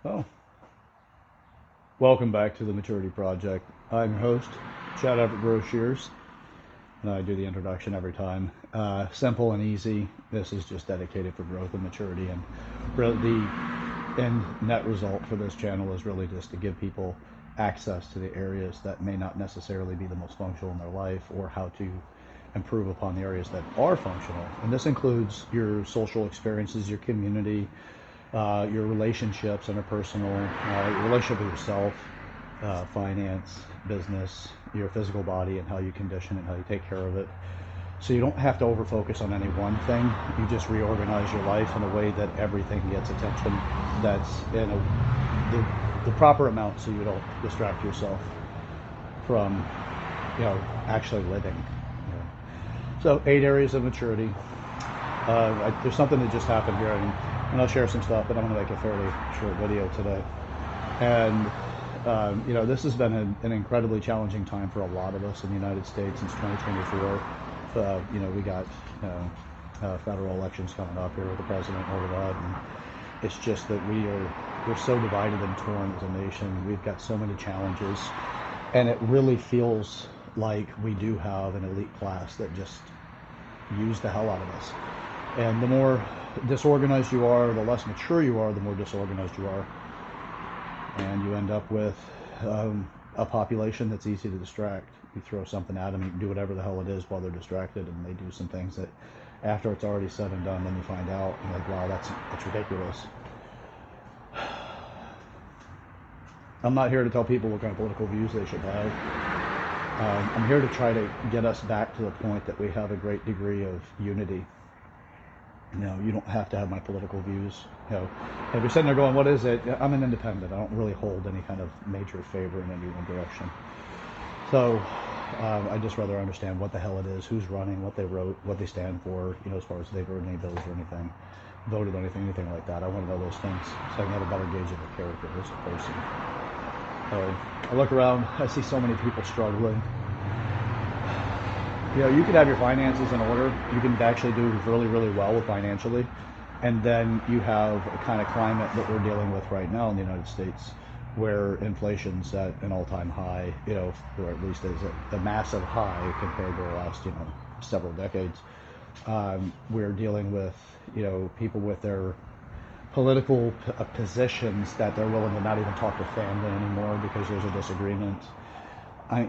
Oh, welcome back to the Maturity Project. I'm your host, Chad Everett Broshears, and I do the introduction every time. Simple and easy. This is just dedicated for growth and maturity, and really the end net result for this channel is really just to give people access to the areas that may not necessarily be the most functional in their life, or how to improve upon the areas that are functional. And this includes your social experiences, your community, your relationships, interpersonal, your relationship with yourself, finance, business, your physical body, and how you condition it, how you take care of it. So you don't have to over focus on any one thing. You just reorganize your life in a way that everything gets attention that's in the proper amount, so you don't distract yourself from actually living. So 8 areas of maturity. There's something that just happened here, and I'll share some stuff, but I'm going to make a fairly short video today. And this has been an incredibly challenging time for a lot of us in the United States since 2024. We got federal elections coming up here with the president and all of that, and it's just that we're so divided and torn as a nation. We've got so many challenges, and it really feels like we do have an elite class that just use the hell out of us. And the more disorganized you are, the less mature you are, the more disorganized you are. And you end up with a population that's easy to distract. You throw something at them, you can do whatever the hell it is while they're distracted, and they do some things that after it's already said and done, then you find out, and you're like, wow, that's ridiculous. I'm not here to tell people what kind of political views they should have. I'm here to try to get us back to the point that we have a great degree of unity. You don't have to have my political views. If you're sitting there going, what is it? I'm an independent. I don't really hold any kind of major favor in any one direction. So I'd just rather understand what the hell it is, who's running, what they wrote, what they stand for, as far as they wrote any bills or anything, voted on anything like that. I want to know those things so I can have a better gauge of the character as a person. I look around, I see so many people struggling. You could have your finances in order. You can actually do really, really well with financially. And then you have a kind of climate that we're dealing with right now in the United States, where inflation's at an all-time high, or at least is a massive high compared to the last, several decades. We're dealing with, people with their political positions that they're willing to not even talk to family anymore because there's a disagreement.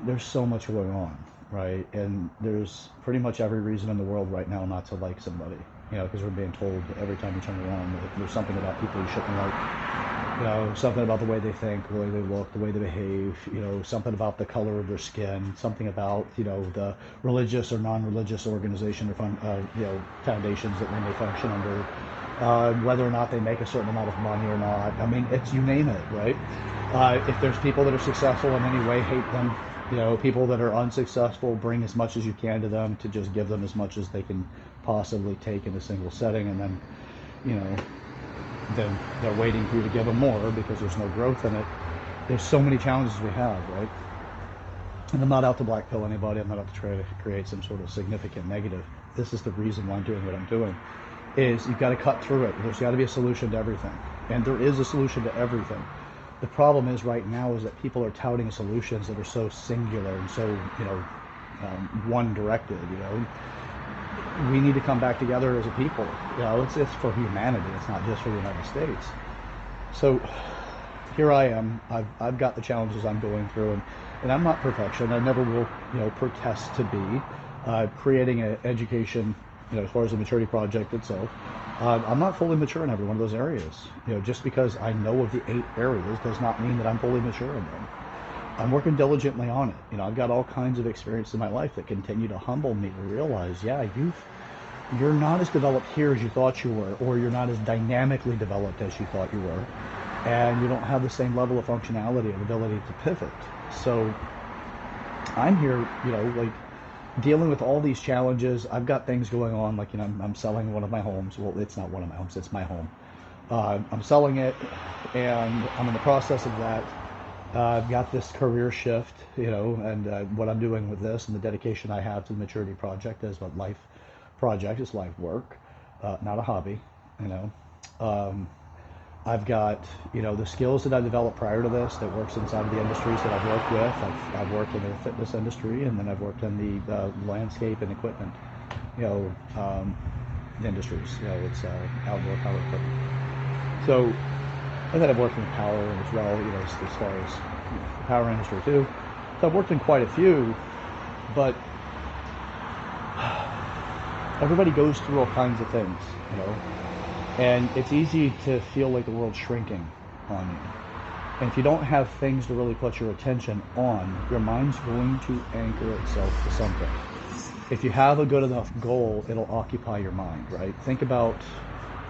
There's so much going on, right? And there's pretty much every reason in the world right now not to like somebody, because we're being told every time you turn around that there's something about people you shouldn't like, something about the way they think, the way they look, the way they behave, something about the color of their skin, something about, the religious or non-religious organization or foundations that they may function under, whether or not they make a certain amount of money or not. I mean, it's, you name it, right? If there's people that are successful in any way, hate them. People that are unsuccessful, bring as much as you can to them to just give them as much as they can possibly take in a single setting, and then, then they're waiting for you to give them more because there's no growth in it. There's so many challenges we have, right? And I'm not out to black pill anybody. I'm not out to try to create some sort of significant negative. This is the reason why I'm doing what I'm doing. Is you've got to cut through it. There's got to be a solution to everything, and there is a solution to everything. The problem is right now is that people are touting solutions that are so singular and so one directed. We need to come back together as a people. It's for humanity. It's not just for the United States. So here I am. I've got the challenges I'm going through, and I'm not perfection. I never will protest to be creating an education. As far as the maturity project itself, I'm not fully mature in every one of those areas. Just because I know of the 8 areas does not mean that I'm fully mature in them. I'm working diligently on it. I've got all kinds of experience in my life that continue to humble me to realize, you're not as developed here as you thought you were, or you're not as dynamically developed as you thought you were, and you don't have the same level of functionality and ability to pivot. So I'm here, dealing with all these challenges. I've got things going on, like, I'm selling one of my homes. Well, it's not one of my homes, it's my home. I'm selling it, and I'm in the process of that. I've got this career shift, and what I'm doing with this and the dedication I have to the maturity project is a life project, it's life work, not a hobby, I've got, the skills that I developed prior to this that works inside of the industries that I've worked with. I've worked in the fitness industry, and then I've worked in the landscape and equipment, industries. It's outdoor power equipment. So, and then I've worked in the power as well, as far as the power industry too. So I've worked in quite a few, but everybody goes through all kinds of things, and it's easy to feel like the world's shrinking on you. And if you don't have things to really put your attention on, your mind's going to anchor itself to something. If you have a good enough goal, it'll occupy your mind, right? Think about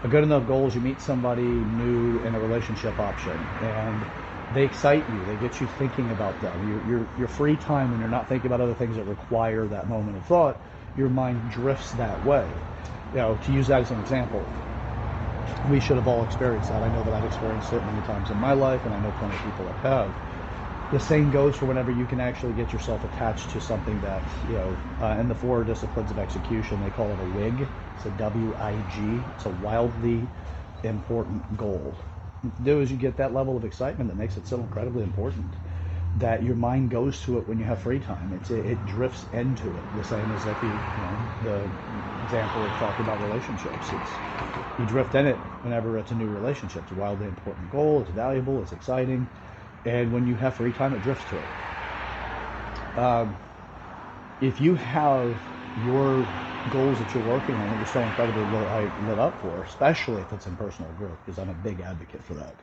a good enough goal is you meet somebody new in a relationship option, and they excite you. They get you thinking about them. Your free time, when you're not thinking about other things that require that moment of thought, your mind drifts that way. To use that as an example, we should have all experienced that. I know that I've experienced it many times in my life, and I know plenty of people that have. The same goes for whenever you can actually get yourself attached to something that, in the 4 disciplines of execution, they call it a WIG. It's a W-I-G. It's a wildly important goal. Do is you get that level of excitement that makes it so incredibly important that your mind goes to it when you have free time. It drifts into it. The same as if the example of talking about relationships. You drift in it whenever it's a new relationship. It's a wildly important goal. It's valuable. It's exciting. And when you have free time, it drifts to it. If you have your goals that you're working on that you're so incredibly lit up for, especially if it's in personal growth, because I'm a big advocate for that.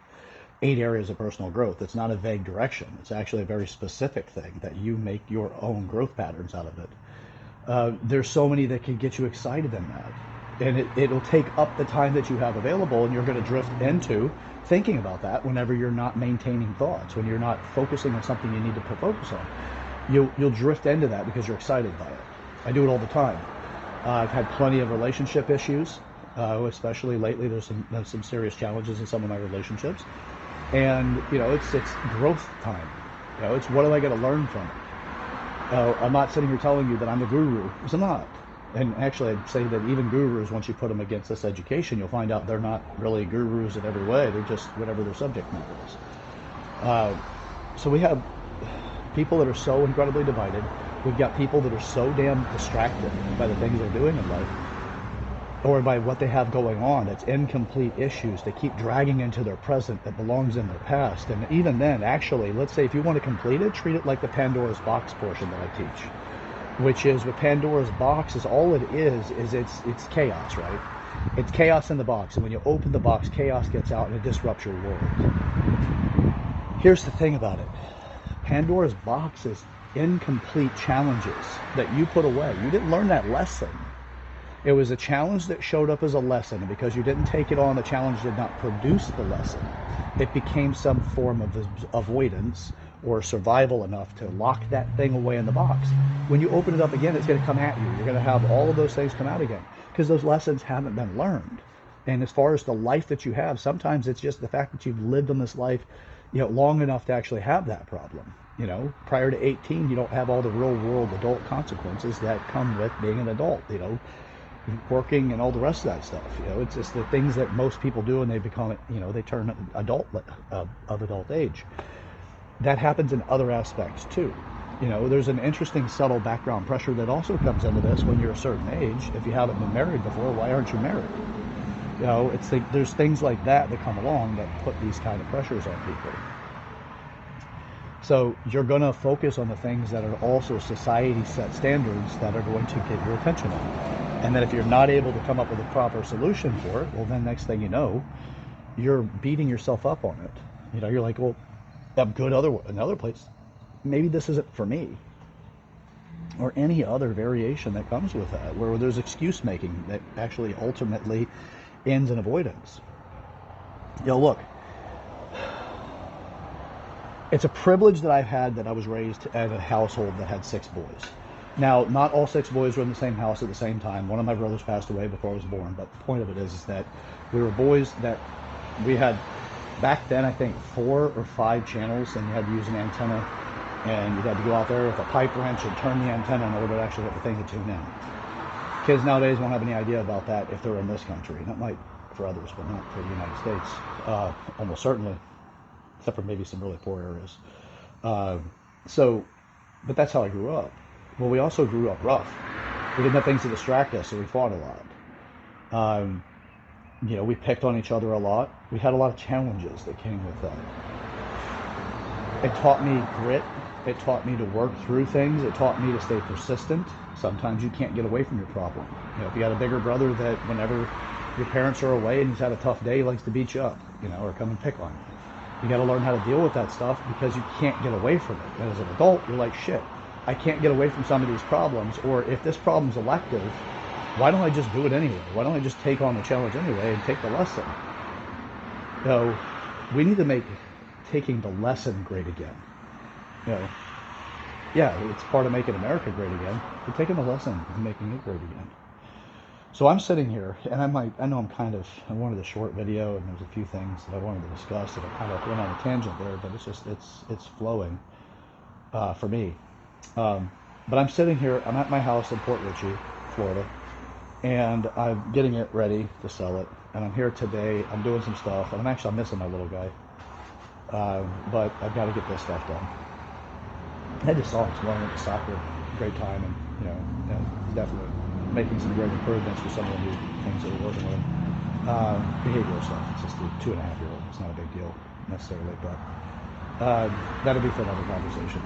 8 areas of personal growth. It's not a vague direction. It's actually a very specific thing that you make your own growth patterns out of it. There's so many that can get you excited in that. And it'll take up the time that you have available, and you're going to drift into thinking about that whenever you're not maintaining thoughts, when you're not focusing on something you need to focus on. You'll drift into that because you're excited by it. I do it all the time. I've had plenty of relationship issues, especially lately. There's some serious challenges in some of my relationships. And, it's growth time. It's what am I going to learn from it? I'm not sitting here telling you that I'm a guru, because I'm not. And actually, I'd say that even gurus, once you put them against this education, you'll find out they're not really gurus in every way. They're just whatever their subject matter is. So we have people that are so incredibly divided. We've got people that are so damn distracted by the things they're doing in life, or by what they have going on. It's incomplete issues. They keep dragging into their present that belongs in their past. And even then, actually, let's say if you want to complete it, treat it like the Pandora's box portion that I teach. Which is, with Pandora's box, is all it is it's chaos, right? It's chaos in the box, and when you open the box, chaos gets out and it disrupts your world. Here's the thing about it. Pandora's box is incomplete challenges that you put away. You didn't learn that lesson. It was a challenge that showed up as a lesson, and because you didn't take it on, the challenge did not produce the lesson. It became some form of avoidance or survival enough to lock that thing away in the box. When you open it up again, it's going to come at you. You're going to have all of those things come out again because those lessons haven't been learned. And as far as the life that you have, sometimes it's just the fact that you've lived in this life, long enough to actually have that problem. Prior to 18, you don't have all the real world adult consequences that come with being an adult, working and all the rest of that stuff. It's just the things that most people do, and they become, they turn adult of adult age. That happens in other aspects too. There's an interesting subtle background pressure that also comes into this when you're a certain age. If you haven't been married before, why aren't you married? There's things like that come along that put these kind of pressures on people. So you're going to focus on the things that are also society set standards that are going to get your attention on. And then if you're not able to come up with a proper solution for it, well, then next thing you know, you're beating yourself up on it. You're like, well, I'm good in other place. Maybe this isn't for me. Or any other variation that comes with that, where there's excuse making that actually ultimately ends in avoidance. Look, it's a privilege that I've had that I was raised in a household that had 6 boys. Now, not all 6 boys were in the same house at the same time. One of my brothers passed away before I was born, but the point of it is that we were boys that we had, back then, I think 4 or 5 channels, and you had to use an antenna, and you had to go out there with a pipe wrench and turn the antenna in order to actually get the thing to tune in. Kids nowadays won't have any idea about that if they're in this country. That might for others, but not for the United States. Almost certainly, except for maybe some really poor areas. Uh, so, but that's how I grew up. Well, we also grew up rough. We didn't have things to distract us, so we fought a lot. We picked on each other a lot. We had a lot of challenges that came with that. It taught me grit. It taught me to work through things. It taught me to stay persistent. Sometimes you can't get away from your problem. If you got a bigger brother that whenever your parents are away and he's had a tough day, he likes to beat you up, or come and pick on you. You got to learn how to deal with that stuff because you can't get away from it. And as an adult, you're like, shit, I can't get away from some of these problems. Or if this problem's elective, why don't I just do it anyway? Why don't I just take on the challenge anyway and take the lesson? We need to make taking the lesson great again. Yeah, it's part of making America great again, but taking the lesson and making it great again. So I'm sitting here, and I wanted a short video, and there's a few things that I wanted to discuss, and I kind of went on a tangent there, but it's flowing for me. But I'm sitting here, I'm at my house in Port Richey, Florida, and I'm getting it ready to sell it, and I'm here today, I'm doing some stuff, and I'm missing my little guy, but I've got to get this stuff done. I just saw him this morning at the soccer, great time, and definitely making some great improvements for some of the new things that we're working with. Behavioral stuff. It's just a 2.5-year-old. It's not a big deal necessarily, but that'll be for another conversation.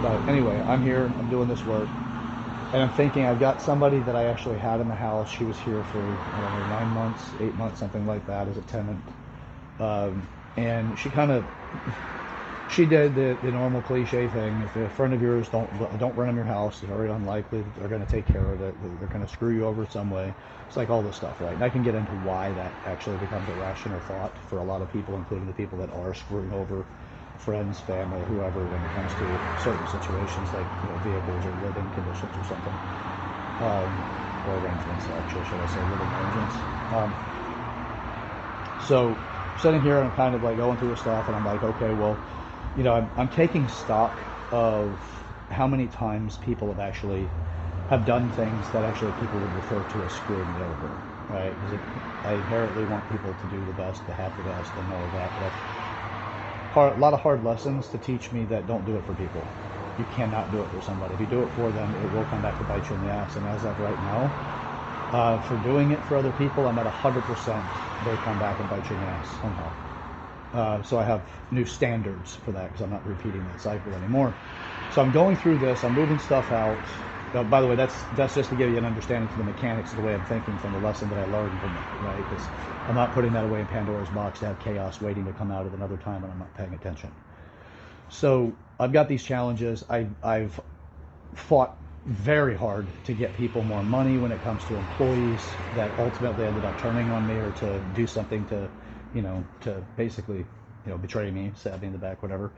But anyway, I'm here. I'm doing this work, and I'm thinking I've got somebody that I actually had in the house. She was here for 9 months, 8 months, something like that, as a tenant, and she did the normal cliche thing. If a friend of yours don't rent them your house, it's very unlikely that they're going to take care of it. They're going to screw you over some way. It's like all this stuff, right? And I can get into why that actually becomes a rational thought for a lot of people, including the people that are screwing over friends, family, whoever, when it comes to certain situations like vehicles or living conditions or something, or arrangements. Actually, should I say living arrangements? So sitting here and I'm kind of like going through the stuff, and I'm like, okay, well. I'm taking stock of how many times people have done things that actually people would refer to as screwing me over, right? Because I inherently want people to do the best, to have the best, and all of that. But a lot of hard lessons to teach me that don't do it for people. You cannot do it for somebody. If you do it for them, it will come back to bite you in the ass. And as of right now, for doing it for other people, I'm at 100%. They come back and bite you in the ass somehow. So I have new standards for that because I'm not repeating that cycle anymore. So I'm going through this. I'm moving stuff out. By the way, that's just to give you an understanding to the mechanics of the way I'm thinking from the lesson that I learned from it, right? Because I'm not putting that away in Pandora's box to have chaos waiting to come out at another time when I'm not paying attention. So I've got these challenges. I've fought very hard to get people more money when it comes to employees that ultimately ended up turning on me or to do something to basically, betray me, stab me in the back, whatever.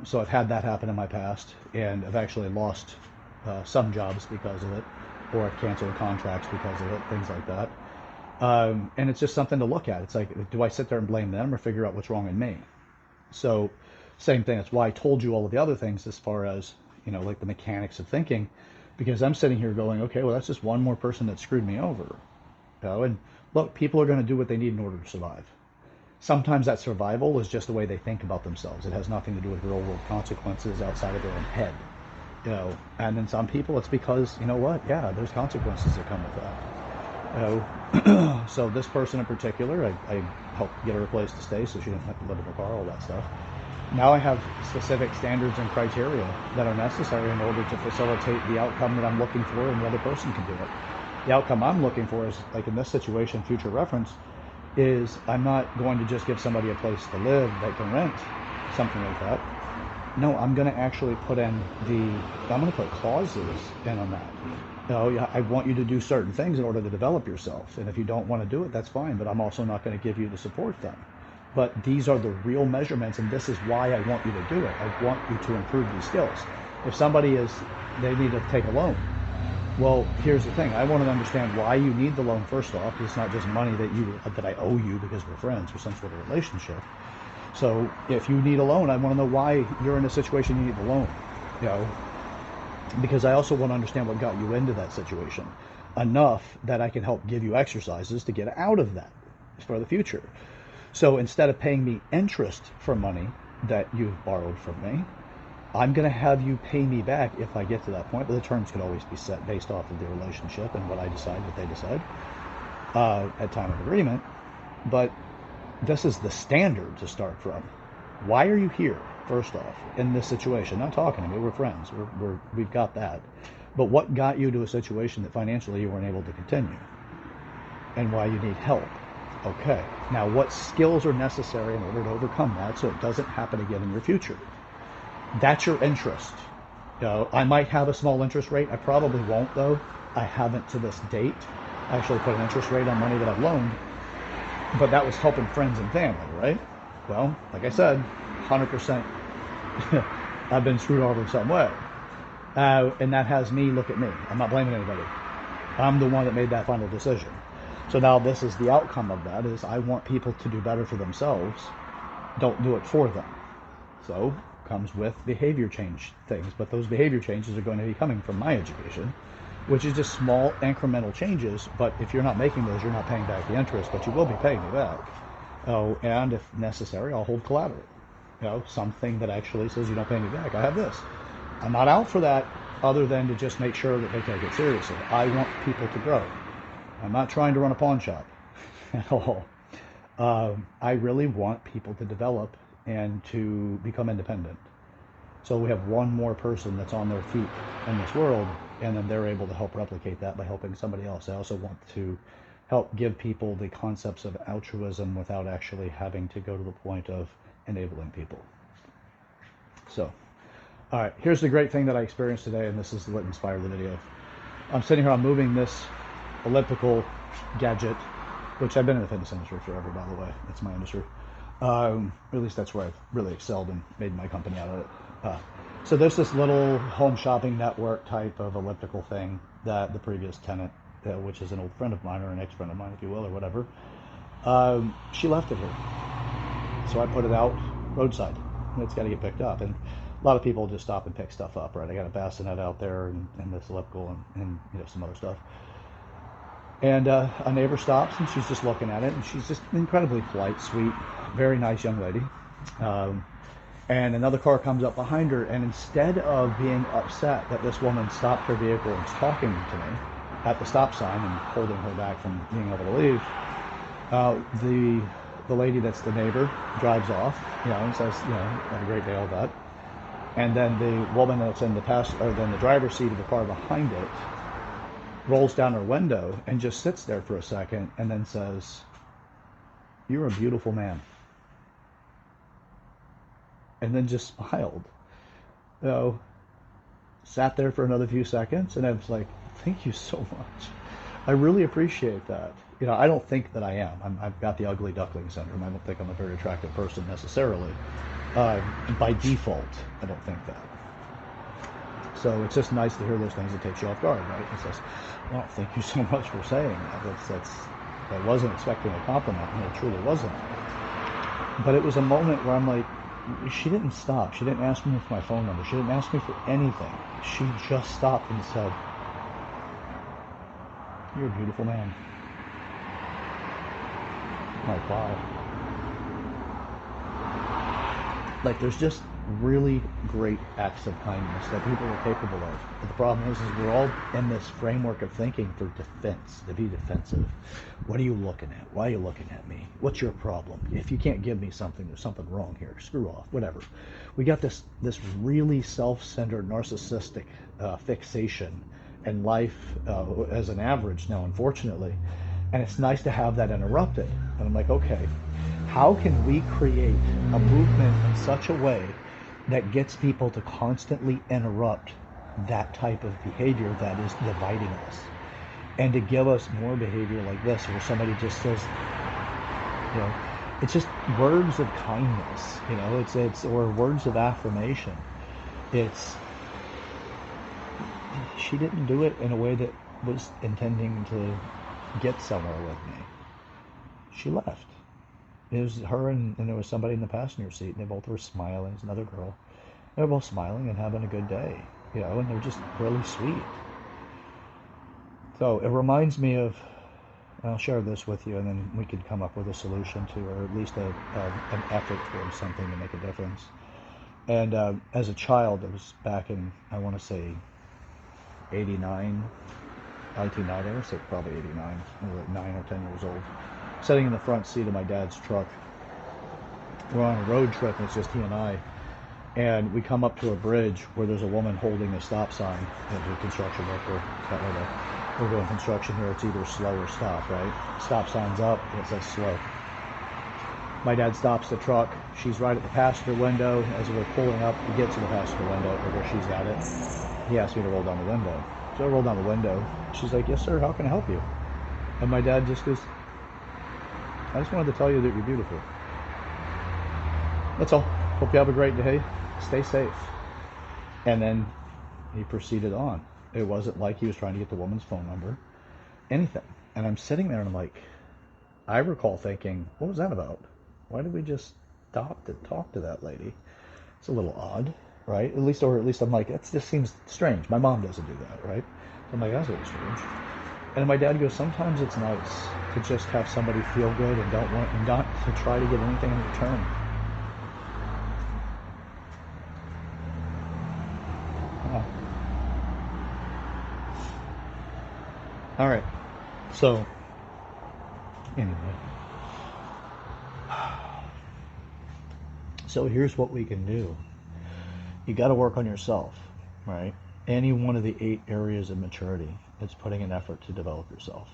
So I've had that happen in my past, and I've actually lost some jobs because of it, or I've canceled contracts because of it, things like that. And it's just something to look at. It's like, do I sit there and blame them or figure out what's wrong in me? So same thing. That's why I told you all of the other things as far as, like the mechanics of thinking, because I'm sitting here going, okay, well, that's just one more person that screwed me over. And look, people are going to do what they need in order to survive. Sometimes that survival is just the way they think about themselves. It has nothing to do with real world consequences outside of their own head. And then some people, it's because, there's consequences that come with that. So this person in particular, I helped get her a place to stay so she didn't have to live in her car, all that stuff. Now I have specific standards and criteria that are necessary in order to facilitate the outcome that I'm looking for, and the other person can do it. The outcome I'm looking for is, like in this situation, future reference, is I'm not going to just give somebody a place to live that can rent, something like that. No, I'm going to actually I'm going to put clauses in on that. I want you to do certain things in order to develop yourself. And if you don't want to do it, that's fine. But I'm also not going to give you the support then. But these are the real measurements, and this is why I want you to do it. I want you to improve these skills. If somebody they need to take a loan. Well, here's the thing. I want to understand why you need the loan first off, because it's not just money that I owe you because we're friends or some sort of relationship. So if you need a loan, I want to know why you're in a situation you need the loan. Because I also want to understand what got you into that situation. enough that I can help give you exercises to get out of that for the future. So instead of paying me interest for money that you've borrowed from me, I'm going to have you pay me back if I get to that point. But the terms could always be set based off of the relationship and what I decide, what they decide at time of agreement. But this is the standard to start from. Why are you here, first off, in this situation? Not talking to me. We're friends. We've got that. But what got you to a situation that financially you weren't able to continue? And why you need help? Okay. Now, what skills are necessary in order to overcome that so it doesn't happen again in your future? That's your interest. I might have a small interest rate. I probably won't, though. I haven't to this date. I actually put an interest rate on money that I've loaned. But that was helping friends and family, right? Well, like I said, 100% I've been screwed over in some way. And that has me look at me. I'm not blaming anybody. I'm the one that made that final decision. So now this is the outcome of that, is I want people to do better for themselves. Don't do it for them. So comes with behavior change things. But those behavior changes are going to be coming from my education, which is just small incremental changes. But if you're not making those, you're not paying back the interest, but you will be paying me back. Oh, and if necessary, I'll hold collateral. Something that actually says you don't pay me back. I have this. I'm not out for that other than to just make sure that they take it seriously. I want people to grow. I'm not trying to run a pawn shop at all. I really want people to develop and to become independent. So we have one more person that's on their feet in this world, and then they're able to help replicate that by helping somebody else. I also want to help give people the concepts of altruism without actually having to go to the point of enabling people. So, all right, here's the great thing that I experienced today, and this is what inspired the video. I'm sitting here, I'm moving this elliptical gadget, which I've been in the fitness industry forever, by the way. That's my industry. At least that's where I've really excelled and made my company out of it. So there's this little home shopping network type of elliptical thing that the previous tenant, which is an old friend of mine, or an ex-friend of mine, if you will, or whatever, she left it here. So I put it out roadside. It's got to get picked up. And a lot of people just stop and pick stuff up, right? I got a bassinet out there and this elliptical and some other stuff. And a neighbor stops, and she's just looking at it, and she's just incredibly polite, sweet, very nice young lady. And another car comes up behind her, and instead of being upset that this woman stopped her vehicle and was talking to me at the stop sign and holding her back from being able to leave, the lady that's the neighbor drives off, and says, have a great day, all that. And then the woman that's in the driver's seat of the car behind it rolls down her window and just sits there for a second and then says, "You're a beautiful man." And then just smiled. Sat there for another few seconds, and I was like, thank you so much. I really appreciate that. I don't think that I am. I've got the ugly duckling syndrome. I don't think I'm a very attractive person necessarily. By default, I don't think that. So it's just nice to hear those things. It takes you off guard, right? It says, well, thank you so much for saying that. I wasn't expecting a compliment, and it truly wasn't. But it was a moment where I'm like, she didn't stop. She didn't ask me for my phone number. She didn't ask me for anything. She just stopped and said, "You're a beautiful man." I'm like, wow. Like, there's just really great acts of kindness that people are capable of. But the problem is we're all in this framework of thinking for defense, to be defensive. What are you looking at? Why are you looking at me? What's your problem? If you can't give me something, there's something wrong here. Screw off, whatever. We got this really self-centered, narcissistic fixation in life as an average now, unfortunately. And it's nice to have that interrupted. And I'm like, okay, how can we create a movement in such a way that gets people to constantly interrupt that type of behavior that is dividing us, and to give us more behavior like this, where somebody just says, it's just words of kindness, it's or words of affirmation. She didn't do it in a way that was intending to get somewhere with me. She left. It was her and there was somebody in the passenger seat, and they both were smiling. It's another girl. They were both smiling and having a good day, and they're just really sweet. So it reminds me of, I'll share this with you, and then we could come up with a solution to, or at least an effort towards something to make a difference. And as a child, it was back in, I want to say, 89, 1990, I would say probably 89. I was like 9 or 10 years old. Sitting in the front seat of my dad's truck. We're on a road trip, and it's just he and I. And we come up to a bridge where there's a woman holding a stop sign. There's a construction worker. We're doing construction here. It's either slow or stop, right? Stop sign's up, and it says slow. My dad stops the truck. She's right at the passenger window. As we're pulling up, we get to the passenger window where she's at it. He asked me to roll down the window. So I roll down the window. She's like, "Yes, sir. How can I help you?" And my dad just goes, "I just wanted to tell you that you're beautiful. That's all. Hope you have a great day. Stay safe." And then he proceeded on. It wasn't like he was trying to get the woman's phone number, anything. And I'm sitting there and I'm like, I recall thinking, what was that about? Why did we just stop to talk to that lady? It's a little odd, right? At least I'm like, that just seems strange. My mom doesn't do that, right? So I'm like, that's a little strange. And my dad goes, sometimes it's nice to just have somebody feel good and not to try to get anything in return. All right. So, anyway. So here's what we can do. You got to work on yourself, right? Any one of the 8 areas of maturity, it's putting an effort to develop yourself.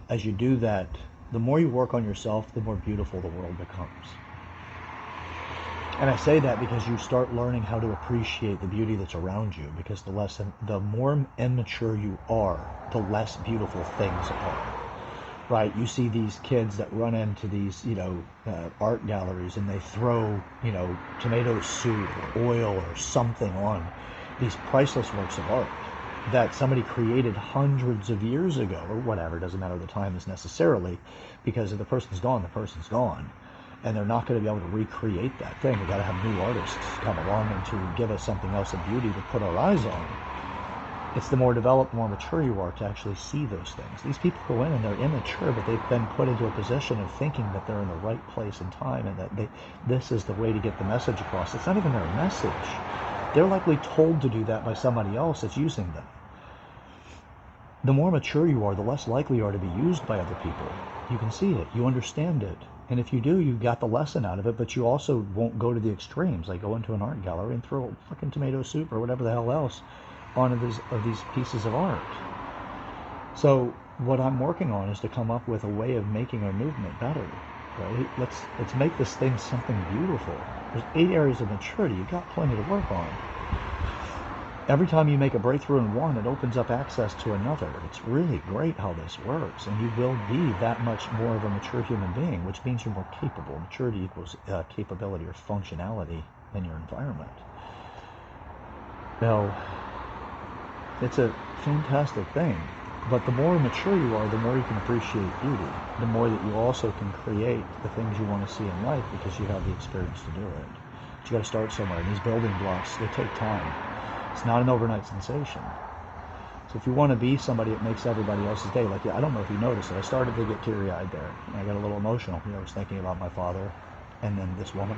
As you do that, the more you work on yourself, the more beautiful the world becomes. And I say that because you start learning how to appreciate the beauty that's around you, because the more immature you are, the less beautiful things are. Right? You see these kids that run into these, art galleries, and they throw, tomato soup or oil or something on these priceless works of art that somebody created hundreds of years ago, or whatever. It doesn't matter the time is necessarily, because if the person's gone, the person's gone. And they're not going to be able to recreate that thing. We've got to have new artists come along and to give us something else of beauty to put our eyes on. It's the more developed, more mature you are to actually see those things. These people go in and they're immature, but they've been put into a position of thinking that they're in the right place and time, and that this is the way to get the message across. It's not even their message. They're likely told to do that by somebody else that's using them. The more mature you are, the less likely you are to be used by other people. You can see it. You understand it. And if you do, you got the lesson out of it, but you also won't go to the extremes, like go into an art gallery and throw fucking tomato soup or whatever the hell else onto these pieces of art. So what I'm working on is to come up with a way of making our movement better, right? Let's make this thing something beautiful. There's 8 areas of maturity. You got plenty to work on. Every time you make a breakthrough in one, it opens up access to another. It's really great how this works, and you will be that much more of a mature human being, which means you're more capable. Maturity equals capability or functionality in your environment. Now, it's a fantastic thing, but the more mature you are, the more you can appreciate beauty, the more that you also can create the things you want to see in life because you have the experience to do it. But you got to start somewhere, and these building blocks, they take time. It's not an overnight sensation. So if you want to be somebody that makes everybody else's day, like, I don't know if you noticed it, I started to get teary-eyed there, and I got a little emotional. I was thinking about my father, and then this woman,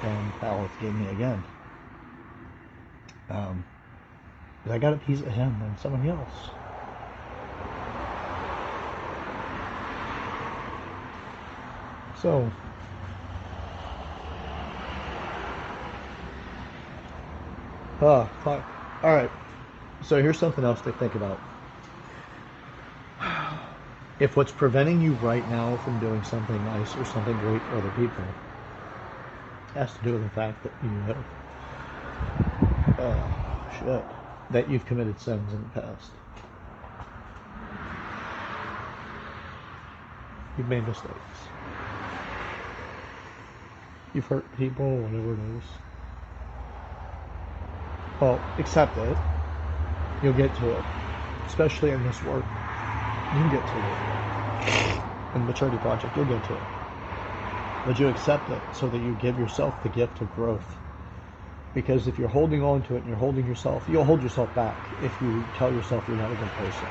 and how it gave me again. I got a piece of him and somebody else. So, fuck. All right. So here's something else to think about. If what's preventing you right now from doing something nice or something great for other people has to do with the fact that you have, that you've committed sins in the past. You've made mistakes. You've hurt people, whatever it is. Well, accept it. You'll get to it. Especially in this work. You'll get to it. In the maturity project, you'll get to it. But you accept it so that you give yourself the gift of growth. Because if you're holding on to it and you're holding yourself, you'll hold yourself back if you tell yourself you're not a good person.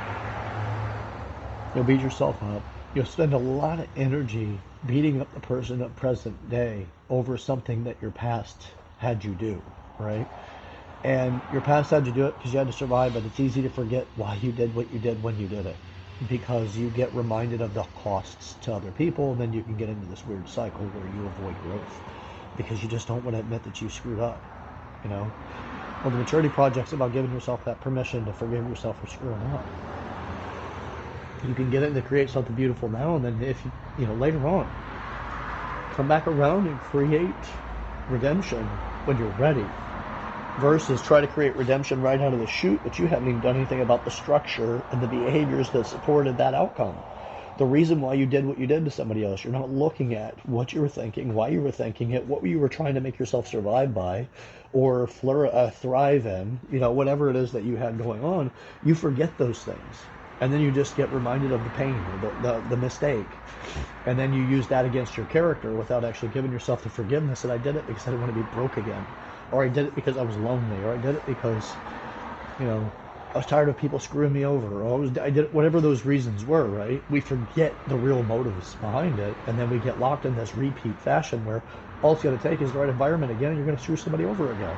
You'll beat yourself up. You'll spend a lot of energy beating up the person of present day over something that your past had you do, right? And your past had you do it because you had to survive, but it's easy to forget why you did what you did when you did it. Because you get reminded of the costs to other people, and then you can get into this weird cycle where you avoid growth because you just don't want to admit that you screwed up, you know? Well, the maturity project's about giving yourself that permission to forgive yourself for screwing up. You can get it to create something beautiful now, and then if you know, later on, come back around and create redemption when you're ready, versus try to create redemption right out of the chute, but you haven't even done anything about the structure and the behaviors that supported that outcome. The reason why you did what you did to somebody else, you're not looking at what you were thinking, why you were thinking it, what you were trying to make yourself survive by, or thrive in, you know, whatever it is that you had going on. You forget those things. And then you just get reminded of the pain, or the mistake. And then you use that against your character without actually giving yourself the forgiveness that I did it because I didn't want to be broke again. Or I did it because I was lonely. Or I did it because, you know, I was tired of people screwing me over. Or I did it, whatever those reasons were, right? We forget the real motives behind it. And then we get locked in this repeat fashion where all it's going to take is the right environment again and you're going to screw somebody over again.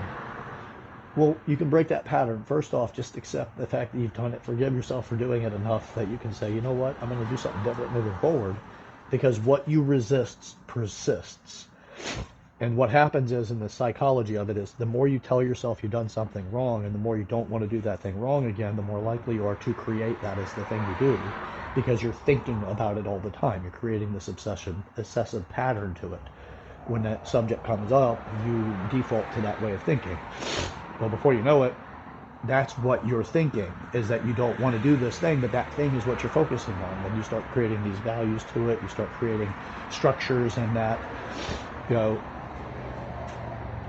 Well, you can break that pattern. First off, just accept the fact that you've done it. Forgive yourself for doing it enough that you can say, you know what, I'm going to do something different moving forward. Because what you resist persists. And what happens is, in the psychology of it, is the more you tell yourself you've done something wrong and the more you don't want to do that thing wrong again, the more likely you are to create that as the thing you do. Because you're thinking about it all the time. You're creating this obsessive pattern to it. When that subject comes up, you default to that way of thinking. Well, before you know it, that's what you're thinking, is that you don't want to do this thing, but that thing is what you're focusing on. Then you start creating these values to it. You start creating structures in that, you know,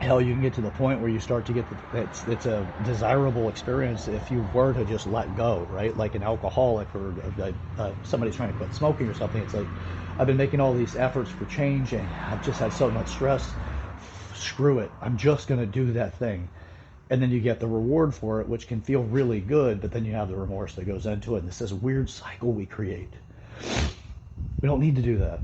hell, you can get to the point where you start to get it's a desirable experience if you were to just let go, right? Like an alcoholic or somebody's trying to quit smoking or something. It's like, I've been making all these efforts for change and I've just had so much stress. Screw it. I'm just going to do that thing. And then you get the reward for it, which can feel really good, but then you have the remorse that goes into it. And it's this weird cycle we create. We don't need to do that.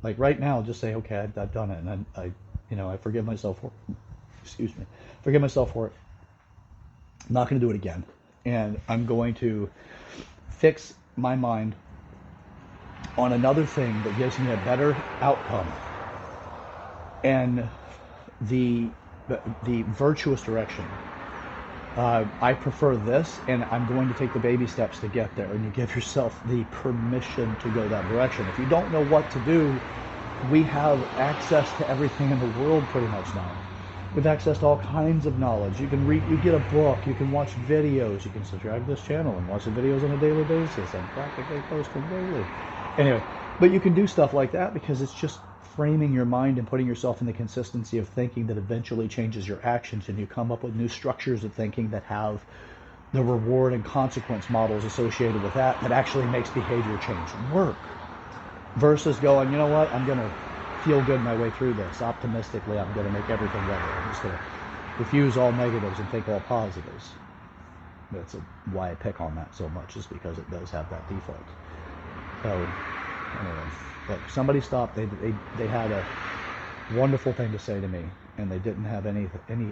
Like right now, just say, okay, I've done it, and I forgive myself for it. Excuse me. Forgive myself for it. I'm not going to do it again. And I'm going to fix my mind on another thing that gives me a better outcome. And the virtuous direction. I prefer this, and I'm going to take the baby steps to get there. And you give yourself the permission to go that direction. If you don't know what to do, we have access to everything in the world pretty much now. We've access to all kinds of knowledge. You can read, you get a book, you can watch videos, you can subscribe to this channel and watch the videos on a daily basis. I'm practically posting daily. Anyway, but you can do stuff like that because it's just framing your mind and putting yourself in the consistency of thinking that eventually changes your actions, and you come up with new structures of thinking that have the reward and consequence models associated with that actually makes behavior change work. Versus going, you know what, I'm going to feel good my way through this. Optimistically, I'm going to make everything better. I'm just going to refuse all negatives and think all positives. That's why I pick on that so much, is because it does have that default. So, anyway. Look, somebody stopped. They had a wonderful thing to say to me, and they didn't have any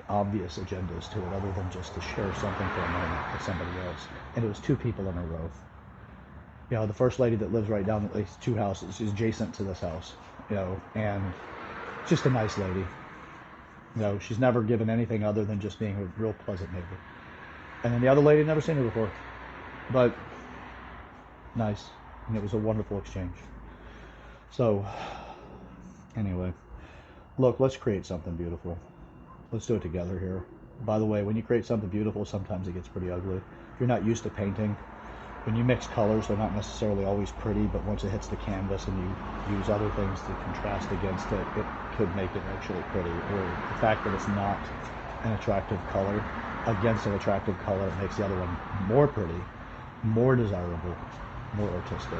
obvious agendas to it other than just to share something for a moment with somebody else. And it was two people in a row. You know, the first lady that lives right down, at least 2 houses, she's adjacent to this house. You know, and just a nice lady. You know, she's never given anything other than just being a real pleasant neighbor. And then the other lady, I'd never seen her before, but nice, and it was a wonderful exchange. So, anyway, look, let's create something beautiful. Let's do it together here. By the way, when you create something beautiful, sometimes it gets pretty ugly. If you're not used to painting, when you mix colors, they're not necessarily always pretty, but once it hits the canvas and you use other things to contrast against it, it could make it actually pretty. Or the fact that it's not an attractive color against an attractive color, it makes the other one more pretty, more desirable, more artistic.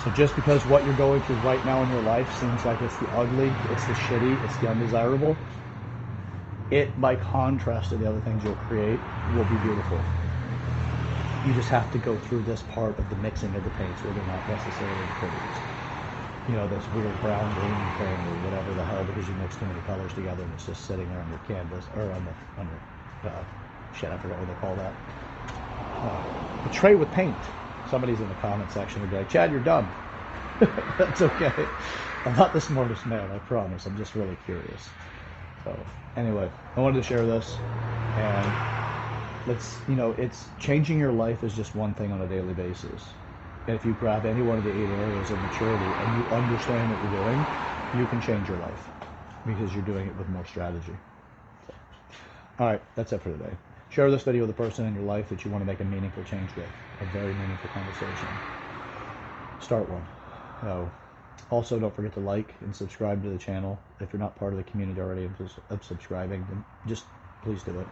So just because what you're going through right now in your life seems like it's the ugly, it's the shitty, it's the undesirable, it, by contrast to the other things you'll create, will be beautiful. You just have to go through this part of the mixing of the paints where they're not necessarily the prettiest. You know, this weird brown green thing or whatever the hell, because you mix too many colors together and it's just sitting there on your canvas, or on the shit, I forgot what they call that. A tray with paint. Somebody's in the comment section would be like, Chad, you're dumb. That's okay. I'm not the smartest man, I promise. I'm just really curious. So anyway, I wanted to share this, and it's changing your life is just one thing on a daily basis. And if you grab any one of the 8 areas of maturity and you understand what you're doing, you can change your life because you're doing it with more strategy. So, all right, that's it for today. Share this video with a person in your life that you want to make a meaningful change with, a very meaningful conversation. Start one. Also, don't forget to like and subscribe to the channel. If you're not part of the community already of subscribing, then just please do it.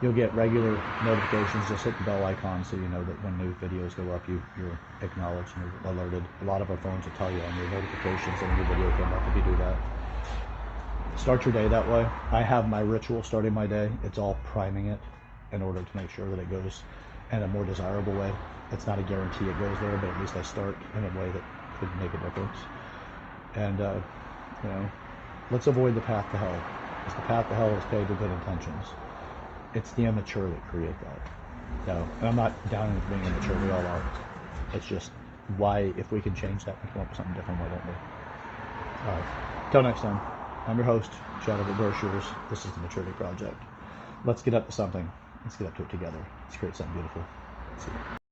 You'll get regular notifications. Just hit the bell icon so you know that when new videos go up, you're acknowledged and you're alerted. A lot of our phones will tell you on your notifications when a new video came up if you do that. Start your day that way. I have my ritual starting my day. It's all priming it in order to make sure that it goes in a more desirable way. It's not a guarantee it goes there, but at least I start in a way that could make a difference. And let's avoid the path to hell, because the path to hell is paved with good intentions. It's the immature that create that. And I'm not down with being immature. We all are. It's just why, if we can change that and come up with something different, why don't we? All right. Till next time. I'm your host, Chad over Brochures. This is the Maturity Project. Let's get up to something. Let's get up to it together. Let's create something beautiful. See you.